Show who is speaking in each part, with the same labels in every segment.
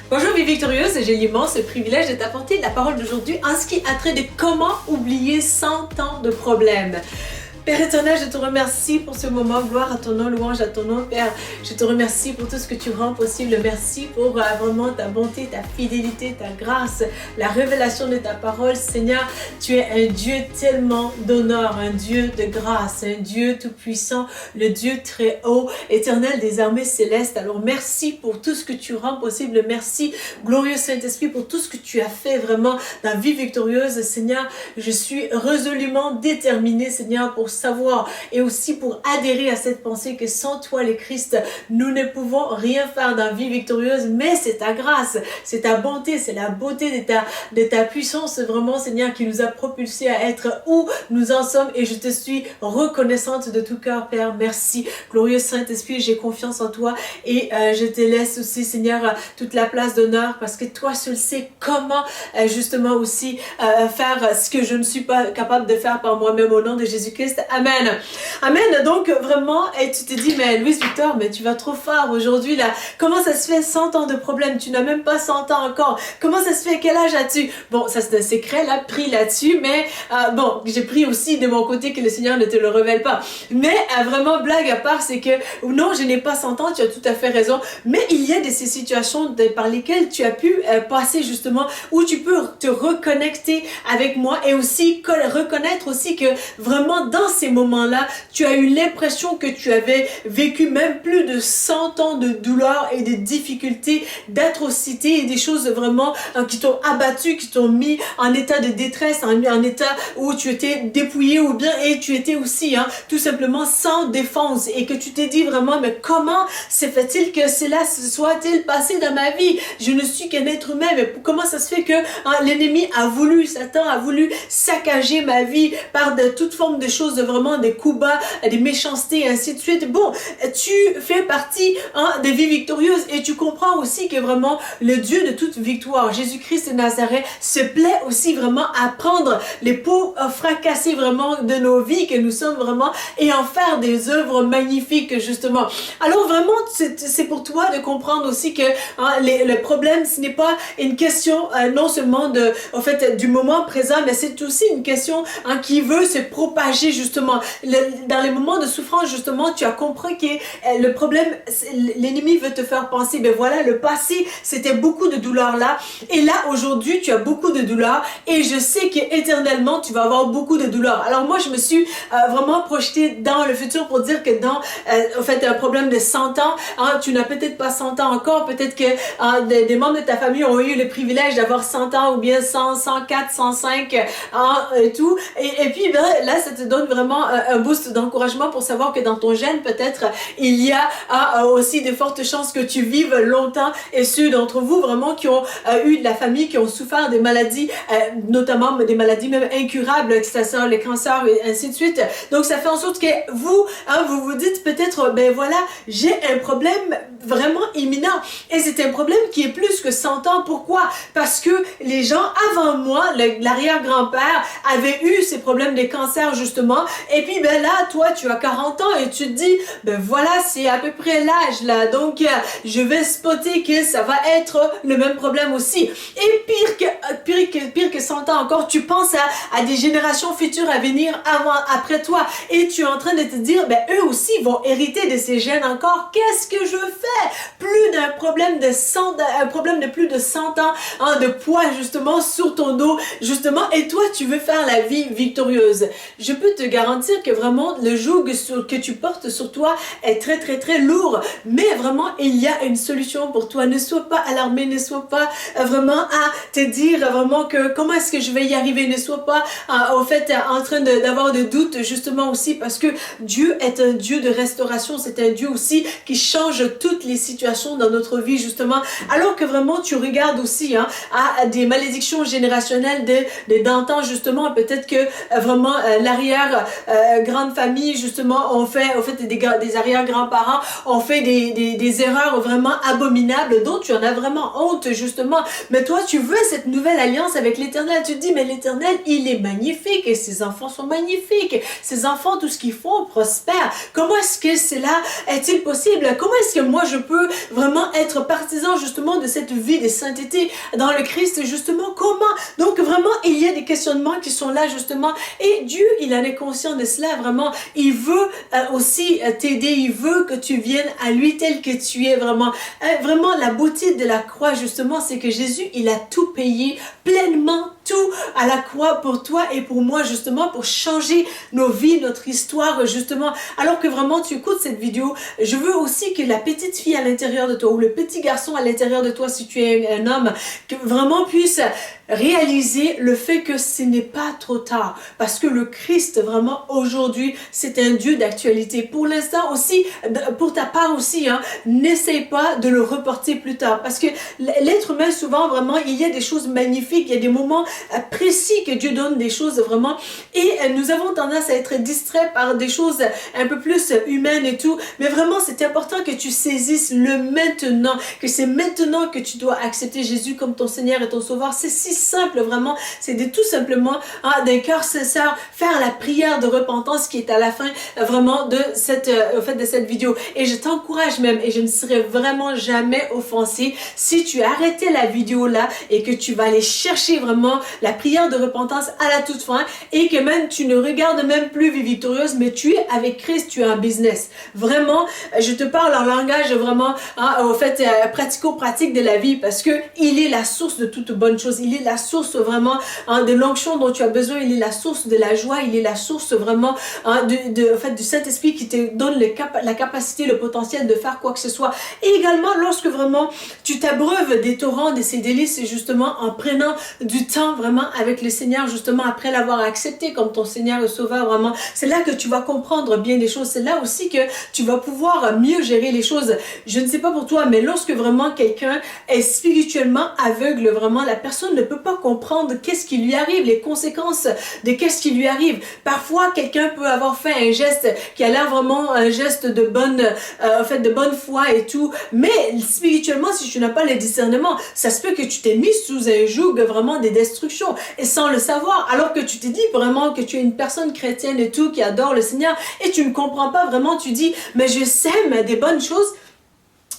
Speaker 1: Bonjour Vie Victorieuse, j'ai l'immense privilège de t'apporter la parole d'aujourd'hui en ce qui a trait de comment oublier 100 ans de problèmes. Père éternel, je te remercie pour ce moment, gloire à ton nom, louange à ton nom, Père. Je te remercie pour tout ce que tu rends possible. Merci pour vraiment ta bonté, ta fidélité, ta grâce, la révélation de ta parole. Seigneur, tu es un Dieu tellement d'honneur, un Dieu de grâce, un Dieu tout-puissant, le Dieu très haut, éternel des armées célestes. Alors merci pour tout ce que tu rends possible. Merci, glorieux Saint-Esprit, pour tout ce que tu as fait vraiment dans Vie Victorieuse. Seigneur, je suis résolument déterminée, Seigneur, pour savoir et aussi pour adhérer à cette pensée que sans toi, le Christ, nous ne pouvons rien faire dans Vie Victorieuse, mais c'est ta grâce, c'est ta bonté, c'est la beauté de ta puissance, vraiment, Seigneur, qui nous a propulsés à être où nous en sommes, et je te suis reconnaissante de tout cœur, Père. Merci, glorieux Saint-Esprit, j'ai confiance en toi et je te laisse aussi, Seigneur, toute la place d'honneur, parce que toi seul sais comment justement aussi faire ce que je ne suis pas capable de faire par moi-même, au nom de Jésus-Christ. Amen. Amen. Donc vraiment, et tu te dis, mais Louise Victor, mais tu vas trop fort aujourd'hui là. Comment ça se fait 100 ans de problème? Tu n'as même pas 100 ans encore. Comment ça se fait? Quel âge as-tu? Bon, ça c'est un secret là, pris là-dessus, mais bon, j'ai pris aussi de mon côté que le Seigneur ne te le révèle pas. Mais vraiment, blague à part, c'est que non, je n'ai pas 100 ans, tu as tout à fait raison, mais il y a de ces situations par lesquelles tu as pu passer justement, où tu peux te reconnecter avec moi et aussi reconnaître aussi que vraiment dans ces moments-là, tu as eu l'impression que tu avais vécu même plus de 100 ans de douleur et de difficultés, d'atrocités et des choses vraiment qui t'ont abattu, qui t'ont mis en état de détresse, en état où tu étais dépouillé ou bien et tu étais aussi tout simplement sans défense et que tu t'es dit vraiment, mais comment se fait-il que cela soit-il passé dans ma vie? Je ne suis qu'un être humain, mais comment ça se fait que l'ennemi a voulu, Satan a voulu saccager ma vie par de toute forme de choses, vraiment des coups bas, des méchancetés et ainsi de suite. Bon, tu fais partie de Vie Victorieuse et tu comprends aussi que vraiment le Dieu de toute victoire, Jésus-Christ de Nazareth, se plaît aussi vraiment à prendre les pots fracassés vraiment de nos vies que nous sommes vraiment et en faire des œuvres magnifiques justement. Alors vraiment, c'est pour toi de comprendre aussi que le problème, ce n'est pas une question non seulement du moment présent, mais c'est aussi une question qui veut se propager justement. Dans les moments de souffrance, justement, tu as compris que le problème, l'ennemi veut te faire penser, ben voilà, le passé, c'était beaucoup de douleur là, et là, aujourd'hui, tu as beaucoup de douleur, et je sais qu'éternellement, tu vas avoir beaucoup de douleur. Alors moi, je me suis vraiment projetée dans le futur pour dire que dans, un problème de 100 ans, tu n'as peut-être pas 100 ans encore, peut-être que des membres de ta famille ont eu le privilège d'avoir 100 ans, ou bien 100, 104, 105 et tout, et puis ben, là, ça te donne vraiment un boost d'encouragement pour savoir que dans ton gène, peut-être, il y a aussi de fortes chances que tu vives longtemps, et ceux d'entre vous vraiment qui ont eu de la famille, qui ont souffert des maladies, notamment des maladies même incurables, c'est-à-dire les cancers et ainsi de suite. Donc ça fait en sorte que vous, vous vous dites peut-être, ben voilà, j'ai un problème vraiment imminent, et c'est un problème qui est plus que 100 ans. Pourquoi? Parce que les gens avant moi, l'arrière-grand-père, avaient eu ces problèmes de cancer justement, et puis ben là, toi tu as 40 ans et tu te dis, ben voilà, c'est à peu près l'âge là, donc je vais spotter que ça va être le même problème aussi. Et pire que 100 ans encore, tu penses à des générations futures à venir après toi, et tu es en train de te dire, ben eux aussi vont hériter de ces gènes encore. Qu'est-ce que je fais? Plus d'un problème un problème de plus de 100 ans de poids justement sur ton dos justement, et toi tu veux faire la vie victorieuse. Je peux te garantir que vraiment le joug que tu portes sur toi est très très très lourd, mais vraiment il y a une solution pour toi. Ne sois pas alarmé, ne sois pas vraiment à te dire vraiment que comment est-ce que je vais y arriver, ne sois pas en train d'avoir de doutes justement aussi, parce que Dieu est un Dieu de restauration, c'est un Dieu aussi qui change toutes les situations dans notre vie justement, alors que vraiment tu regardes aussi à des malédictions générationnelles d'antan justement, peut-être que vraiment l'arrière grandes familles, justement, ont fait des arrière-grands-parents, ont fait des erreurs vraiment abominables, dont tu en as vraiment honte, justement. Mais toi, tu veux cette nouvelle alliance avec l'Éternel. Tu te dis, mais l'Éternel, il est magnifique et ses enfants sont magnifiques. Ses enfants, tout ce qu'ils font, prospère. Comment est-ce que cela est-il possible? Comment est-ce que moi, je peux vraiment être partisan, justement, de cette vie de sainteté dans le Christ, justement? Comment? Donc, vraiment, il y a des questionnements qui sont là, justement. Et Dieu, il en est conscient de cela, vraiment. Il veut aussi t'aider. Il veut que tu viennes à lui tel que tu es, vraiment. Vraiment, la beauté de la croix, justement, c'est que Jésus, il a tout payé pleinement, tout à la croix pour toi et pour moi, justement, pour changer nos vies, notre histoire, justement. Alors que vraiment, tu écoutes cette vidéo, je veux aussi que la petite fille à l'intérieur de toi ou le petit garçon à l'intérieur de toi, si tu es un homme, que vraiment puisse réaliser le fait que ce n'est pas trop tard. Parce que le Christ, vraiment, aujourd'hui, c'est un Dieu d'actualité. Pour l'instant aussi, pour ta part aussi, n'essaye pas de le reporter plus tard. Parce que l'être humain, souvent, vraiment, il y a des choses magnifiques, il y a des moments précis que Dieu donne des choses vraiment. Et nous avons tendance à être distraits par des choses un peu plus humaines et tout. Mais vraiment, c'est important que tu saisisses le maintenant. Que c'est maintenant que tu dois accepter Jésus comme ton Seigneur et ton Sauveur. C'est si simple, vraiment. C'est de tout simplement, d'un cœur sincère, faire la prière de repentance qui est à la fin, vraiment, de cette vidéo. Et je t'encourage même, et je ne serai vraiment jamais offensée si tu arrêtais la vidéo là et que tu vas aller chercher vraiment la prière de repentance à la toute fin et que même tu ne regardes même plus Vie Victorieuse, mais tu es avec Christ, tu es un business. Vraiment, je te parle en langage vraiment, pratico-pratique de la vie parce que il est la source de toute bonne chose. Il est la source vraiment de l'onction dont tu as besoin. Il est la source de la joie. Il est la source vraiment du Saint-Esprit qui te donne la capacité, le potentiel de faire quoi que ce soit. Et également, lorsque vraiment tu t'abreuves des torrents de ces délices, justement en prenant du temps vraiment avec le Seigneur, justement après l'avoir accepté comme ton Seigneur et Sauveur, vraiment, c'est là que tu vas comprendre bien les choses. C'est là aussi que tu vas pouvoir mieux gérer les choses. Je ne sais pas pour toi, mais lorsque vraiment quelqu'un est spirituellement aveugle, vraiment, la personne ne peut pas comprendre qu'est-ce qui lui arrive, les conséquences de qu'est-ce qui lui arrive. Parfois, quelqu'un peut avoir fait un geste qui a l'air vraiment un geste de bonne foi et tout, mais spirituellement, si tu n'as pas le discernement, ça se peut que tu t'es mis sous un joug vraiment des destructions et sans le savoir, alors que tu t'es dit vraiment que tu es une personne chrétienne et tout, qui adore le Seigneur et tu ne comprends pas vraiment, tu dis, mais je sème des bonnes choses.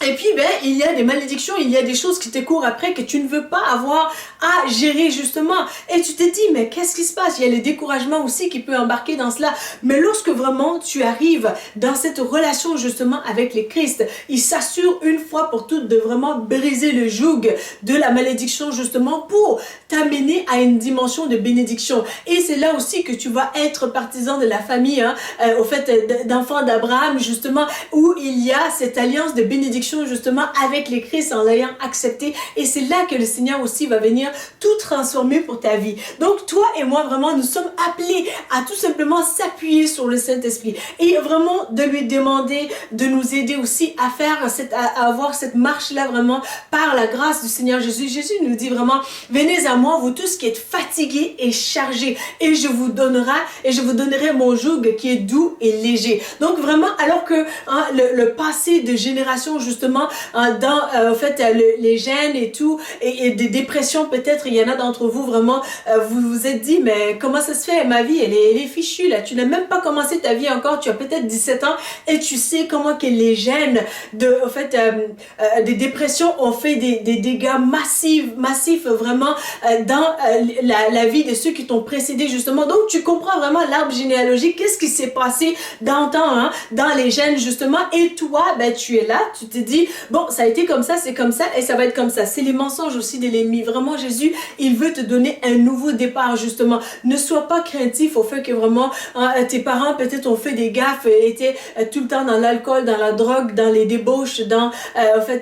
Speaker 1: Et puis, il y a des malédictions, il y a des choses qui te courent après que tu ne veux pas avoir à gérer, justement. Et tu te dis, mais qu'est-ce qui se passe? Il y a le découragement aussi qui peut embarquer dans cela. Mais lorsque vraiment tu arrives dans cette relation, justement, avec le Christ, il s'assure une fois pour toutes de vraiment briser le joug de la malédiction, justement, pour t'amener à une dimension de bénédiction. Et c'est là aussi que tu vas être partisan de la famille, d'enfants d'Abraham, justement, où il y a cette alliance de bénédiction, justement, avec les Christ en l'ayant accepté. Et c'est là que le Seigneur aussi va venir tout transformer pour ta vie. Donc, toi et moi, vraiment, nous sommes appelés à tout simplement s'appuyer sur le Saint-Esprit et vraiment de lui demander de nous aider aussi à faire à avoir cette marche-là vraiment par la grâce du Seigneur Jésus. Jésus nous dit vraiment, venez à moi, vous tous qui êtes fatigués et chargés, et je vous donnerai mon joug qui est doux et léger. Donc, vraiment, alors que le passé de génération, justement, les gènes et tout, et des dépressions, peut-être, il y en a d'entre vous, vraiment, vous vous êtes dit, mais comment ça se fait? Ma vie, elle est fichue, là. Tu n'as même pas commencé ta vie encore, tu as peut-être 17 ans, et tu sais comment que les gènes des dépressions ont fait des dégâts massifs, vraiment, dans la vie de ceux qui t'ont précédé, justement. Donc, tu comprends vraiment l'arbre généalogique, qu'est-ce qui s'est passé dans les gènes, justement, et toi, tu es là, tu te dis, bon, ça a été comme ça, c'est comme ça, et ça va être comme ça. C'est les mensonges aussi de l'ennemi. Vraiment, Jésus, il veut te donner un nouveau départ, justement. Ne sois pas craintif au fait que vraiment, tes parents, peut-être, ont fait des gaffes, étaient tout le temps dans l'alcool, dans la drogue, dans les débauches, dans,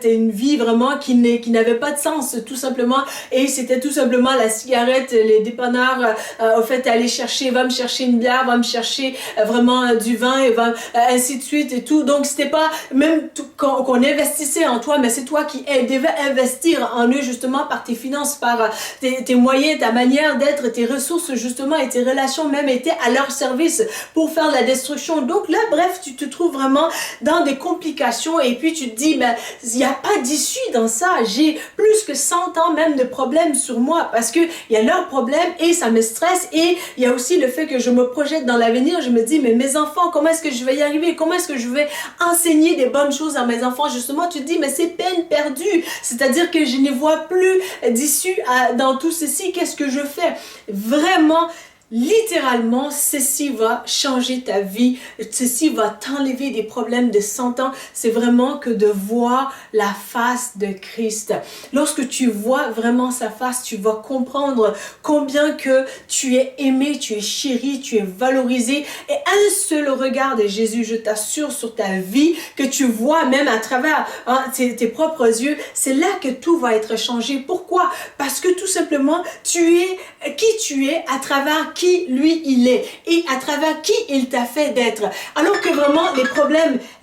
Speaker 1: une vie vraiment qui n'avait pas de sens, tout simplement. Et c'était tout simplement la cigarette, les dépanneurs, aller chercher, va me chercher une bière, va me chercher vraiment du vin, et ainsi de suite et tout. Donc, c'était pas, même qu'on ait investissaient en toi, mais c'est toi qui devais investir en eux justement par tes finances, par tes moyens, ta manière d'être, tes ressources justement et tes relations même étaient à leur service pour faire la destruction. Donc là, bref, tu te trouves vraiment dans des complications et puis tu te dis, mais il n'y a pas d'issue dans ça. J'ai plus que 100 ans même de problèmes sur moi parce que il y a leurs problèmes et ça me stresse et il y a aussi le fait que je me projette dans l'avenir. Je me dis, mais mes enfants, comment est-ce que je vais y arriver? Comment est-ce que je vais enseigner des bonnes choses à mes enfants? Justement, tu te dis, mais c'est peine perdue. C'est-à-dire que je ne vois plus d'issue dans tout ceci. Qu'est-ce que je fais? Vraiment, littéralement, ceci va changer ta vie. Ceci va t'enlever des problèmes de 100 ans. C'est vraiment que de voir la face de Christ. Lorsque tu vois vraiment sa face, tu vas comprendre combien que tu es aimé, tu es chéri, tu es valorisé. Et un seul regard de Jésus, je t'assure, sur ta vie, que tu vois même à travers tes propres yeux, c'est là que tout va être changé. Pourquoi? Parce que tout simplement, tu es qui tu es à travers qui lui il est et à travers qui il t'a fait d'être. Alors que vraiment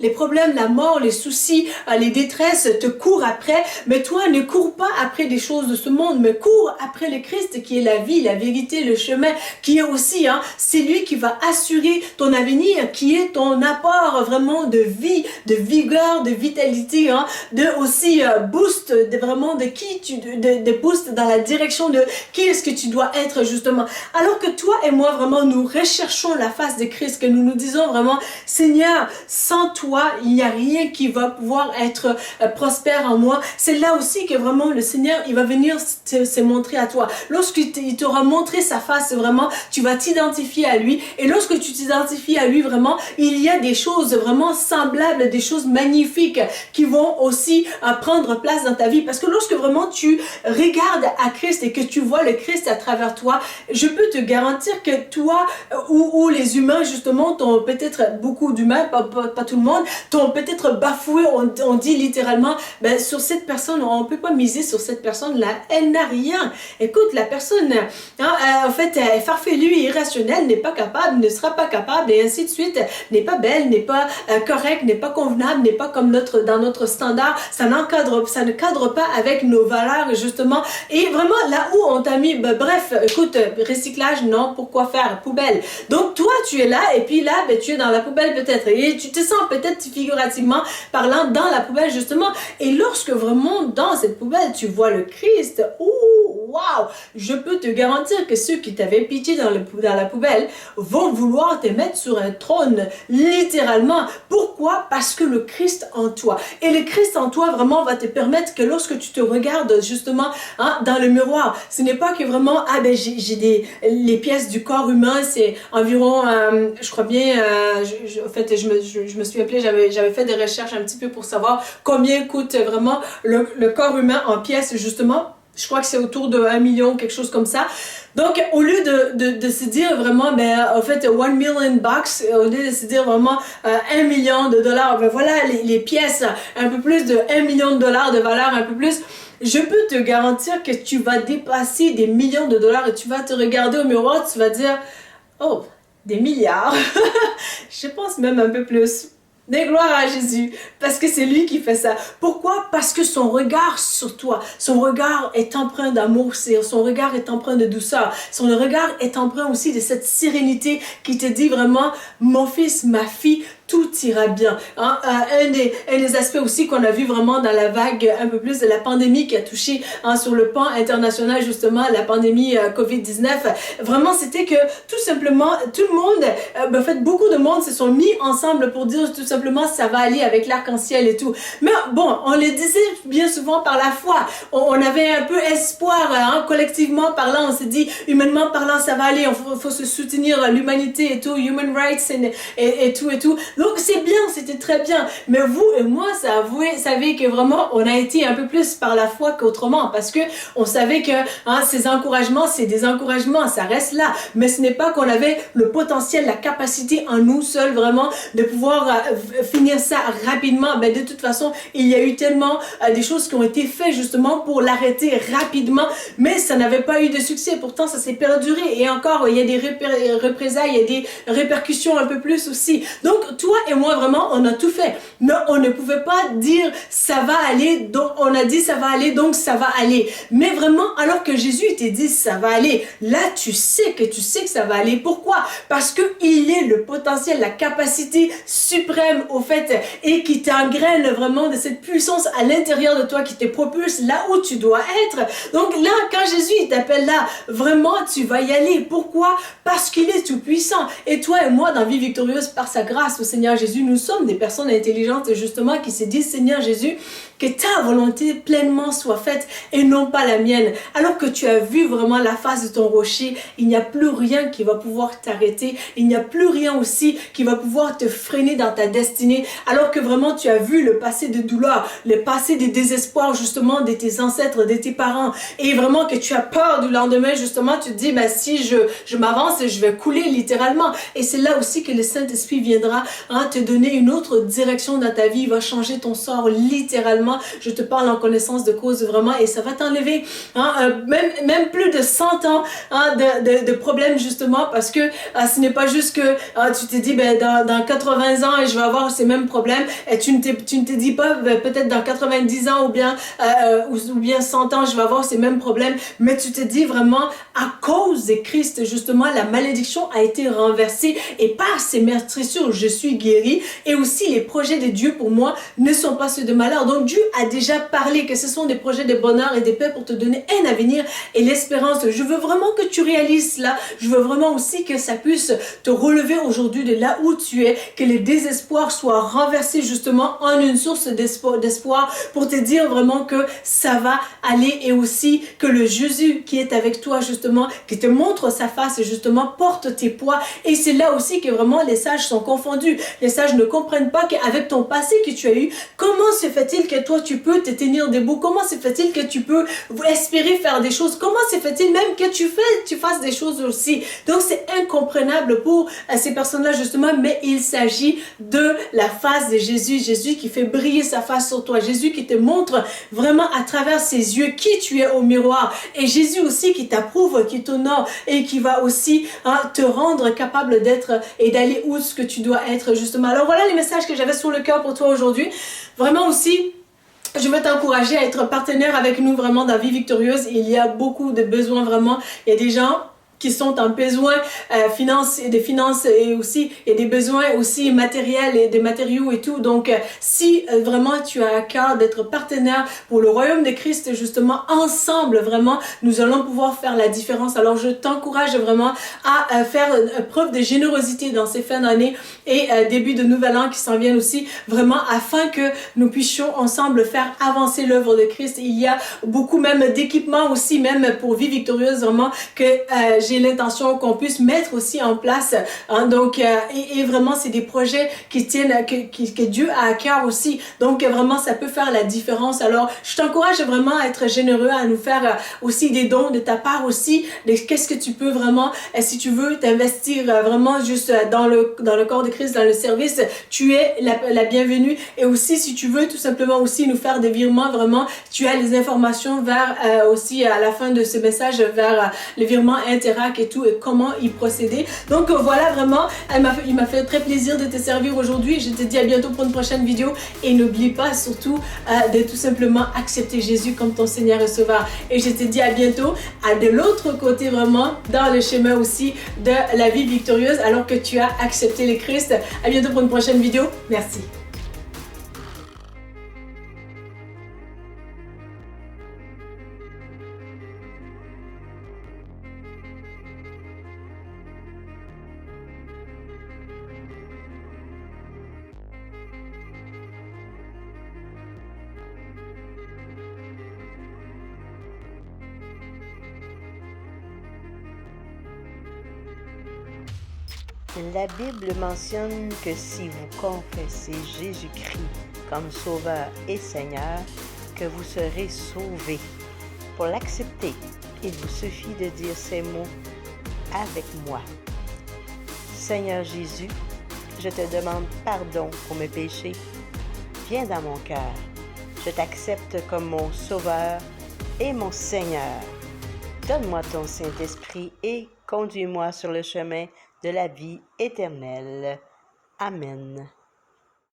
Speaker 1: les problèmes, la mort, les soucis, les détresses te courent après, mais toi ne cours pas après des choses de ce monde, mais cours après le Christ qui est la vie, la vérité, le chemin, qui est aussi, c'est lui qui va assurer ton avenir, qui est ton apport vraiment de vie, de vigueur, de vitalité, de aussi boost, vraiment de qui de boost dans la direction de qui est-ce que tu dois être justement. Alors que toi et moi vraiment nous recherchons la face de Christ, que nous nous disons vraiment, Seigneur, sans toi il n'y a rien qui va pouvoir être prospère en moi. C'est là aussi que vraiment le Seigneur il va venir se montrer à toi. Lorsqu'il t'aura montré sa face vraiment, tu vas t'identifier à lui et lorsque tu t'identifies à lui vraiment, il y a des choses vraiment semblables, des choses magnifiques qui vont aussi prendre place dans ta vie, parce que lorsque vraiment tu regardes à Christ et que tu vois le Christ à travers toi, je peux te garantir que toi ou les humains justement t'ont peut-être, beaucoup d'humains, pas tout le monde, t'ont peut-être bafoué, on dit littéralement, ben, sur cette personne, on peut pas miser sur cette personne-là, elle n'a rien. Écoute, la personne, en fait, est farfelue et irrationnelle, n'est pas capable, ne sera pas capable et ainsi de suite, n'est pas belle, n'est pas correcte, n'est pas convenable, n'est pas comme dans notre standard, ça ne cadre pas avec nos valeurs justement. Et vraiment là où on t'a mis, ben, bref, écoute, recyclage, non, pourquoi faire? Poubelle. Donc toi tu es là et puis là ben, tu es dans la poubelle peut-être et tu te sens peut-être figurativement parlant dans la poubelle justement. Et lorsque vraiment dans cette poubelle tu vois le Christ, waouh, je peux te garantir que ceux qui t'avaient pitié dans la poubelle vont vouloir te mettre sur un trône, littéralement. Pourquoi? Parce que le Christ en toi. Et le Christ en toi vraiment va te permettre que lorsque tu te regardes justement dans le miroir, ce n'est pas que vraiment, ben j'ai les pièces du corps humain, c'est environ, je crois bien, en fait, je me suis appelée, j'avais fait des recherches un petit peu pour savoir combien coûte vraiment le corps humain en pièces justement. Je crois que c'est autour de 1 million, quelque chose comme ça. Donc, au lieu de se dire vraiment, ben, en fait, $1 million, au lieu de se dire vraiment $1 million, ben voilà, les pièces, un peu plus de $1 million de valeur, un peu plus. Je peux te garantir que tu vas dépasser des millions de dollars et tu vas te regarder au miroir, tu vas dire, oh, des milliards. Je pense même un peu plus. Mais gloire à Jésus, parce que c'est lui qui fait ça. Pourquoi? Parce que son regard sur toi, son regard est empreint d'amour, son regard est empreint de douceur, son regard est empreint aussi de cette sérénité qui te dit vraiment, mon fils, ma fille, tout ira bien. Un des aspects aussi qu'on a vu vraiment dans la vague un peu plus de la pandémie qui a touché sur le pan international justement, la pandémie COVID-19, vraiment c'était que tout simplement, tout le monde, en fait beaucoup de monde se sont mis ensemble pour dire tout simplement ça va aller avec l'arc-en-ciel et tout. Mais bon, on le disait bien souvent par la foi, on avait un peu espoir, collectivement parlant, on s'est dit humainement parlant ça va aller, il faut se soutenir l'humanité et tout, human rights et tout. Donc c'est bien, c'était très bien. Mais vous et moi, savez que vraiment, on a été un peu plus par la foi qu'autrement. Parce que on savait que ces encouragements, c'est des encouragements, ça reste là. Mais ce n'est pas qu'on avait le potentiel, la capacité en nous seuls vraiment de pouvoir finir ça rapidement. Ben, de toute façon, il y a eu tellement des choses qui ont été faites justement pour l'arrêter rapidement. Mais ça n'avait pas eu de succès. Pourtant, ça s'est perduré. Et encore, il y a des représailles, il y a des répercussions un peu plus aussi. Donc, toi toi et moi, vraiment, on a tout fait. Mais on ne pouvait pas dire ça va aller, donc on a dit ça va aller, donc ça va aller. Mais vraiment, alors que Jésus t'a dit ça va aller, là tu sais que ça va aller. Pourquoi? Parce que il est le potentiel, la capacité suprême au fait, et qui t'engraine vraiment de cette puissance à l'intérieur de toi, qui te propulse là où tu dois être. Donc là, quand Jésus il t'appelle là, vraiment tu vas y aller. Pourquoi? Parce qu'il est tout puissant. Et toi et moi, dans Vie Victorieuse, par sa grâce au Seigneur Jésus, nous sommes des personnes intelligentes justement qui se disent, Seigneur Jésus, que ta volonté pleinement soit faite et non pas la mienne. Alors que tu as vu vraiment la face de ton rocher, il n'y a plus rien qui va pouvoir t'arrêter. Il n'y a plus rien aussi qui va pouvoir te freiner dans ta destinée. Alors que vraiment tu as vu le passé de douleur, le passé de désespoir justement de tes ancêtres, de tes parents. Et vraiment que tu as peur du lendemain, justement tu te dis, ben, si je m'avance, je vais couler littéralement. Et c'est là aussi que le Saint-Esprit viendra te donner une autre direction dans ta vie. Il va changer ton sort littéralement. Je te parle en connaissance de cause vraiment, et ça va t'enlever même plus de 100 ans de problèmes justement, parce que ce n'est pas juste que tu te dis ben, dans 80 ans je vais avoir ces mêmes problèmes, et tu ne te dis pas ben, peut-être dans 90 ans ou bien 100 ans je vais avoir ces mêmes problèmes, mais tu te dis vraiment à cause de Christ justement la malédiction a été renversée, et par ces meurtrissures je suis guéri, et aussi les projets de Dieu pour moi ne sont pas ceux de malheur. Donc Dieu a déjà parlé que ce sont des projets de bonheur et de paix pour te donner un avenir et l'espérance. Je veux vraiment que tu réalises cela. Je veux vraiment aussi que ça puisse te relever aujourd'hui de là où tu es, que le désespoir soit renversé justement en une source d'espoir pour te dire vraiment que ça va aller, et aussi que le Jésus qui est avec toi justement, qui te montre sa face justement, porte tes poids. Et c'est là aussi que vraiment les sages sont confondus. Les sages ne comprennent pas qu'avec ton passé que tu as eu, comment se fait-il que toi tu peux te tenir debout? Comment se fait-il que tu peux espérer faire des choses? Comment se fait-il même que tu fasses des choses aussi? Donc c'est incompréhensible pour ces personnes-là justement, mais il s'agit de la face de Jésus. Jésus qui fait briller sa face sur toi. Jésus qui te montre vraiment à travers ses yeux qui tu es au miroir. Et Jésus aussi qui t'approuve, qui t'honore, et qui va aussi te rendre capable d'être et d'aller où ce que tu dois être justement. Alors voilà les messages que j'avais sur le cœur pour toi aujourd'hui. Vraiment aussi, je veux t'encourager à être partenaire avec nous vraiment dans Vie Victorieuse. Il y a beaucoup de besoins vraiment. Il y a des gens qui sont en besoin des finances, et aussi il y a des besoins aussi matériels et des matériaux et tout. Donc si vraiment tu as à cœur d'être partenaire pour le royaume de Christ, justement ensemble vraiment nous allons pouvoir faire la différence. Alors je t'encourage vraiment à faire preuve de générosité dans ces fins d'année et début de nouvel an qui s'en viennent aussi, vraiment afin que nous puissions ensemble faire avancer l'œuvre de Christ. Il y a beaucoup même d'équipements aussi, même pour Vie Victorieuse, vraiment que j'ai l'intention qu'on puisse mettre aussi en place. Donc, et vraiment, c'est des projets qui tiennent, que Dieu a à cœur aussi. Donc, vraiment, ça peut faire la différence. Alors, je t'encourage vraiment à être généreux, à nous faire aussi des dons de ta part aussi. Qu'est-ce que tu peux vraiment, si tu veux t'investir vraiment juste dans le corps de Christ, dans le service, tu es la bienvenue. Et aussi, si tu veux tout simplement aussi nous faire des virements, vraiment, tu as les informations vers aussi à la fin de ce message, vers les virements Interact et tout, et comment y procéder. Donc voilà, vraiment, il m'a fait très plaisir de te servir aujourd'hui. Je te dis à bientôt pour une prochaine vidéo, et n'oublie pas surtout de tout simplement accepter Jésus comme ton Seigneur et Sauveur. Et je te dis à bientôt, de l'autre côté vraiment, dans le chemin aussi de la vie victorieuse, alors que tu as accepté le Christ. À bientôt pour une prochaine vidéo. Merci.
Speaker 2: La Bible mentionne que si vous confessez Jésus-Christ comme Sauveur et Seigneur, que vous serez sauvés. Pour l'accepter, il vous suffit de dire ces mots avec moi. Seigneur Jésus, je te demande pardon pour mes péchés. Viens dans mon cœur. Je t'accepte comme mon Sauveur et mon Seigneur. Donne-moi ton Saint-Esprit et conduis-moi sur le chemin de la vie éternelle. Amen.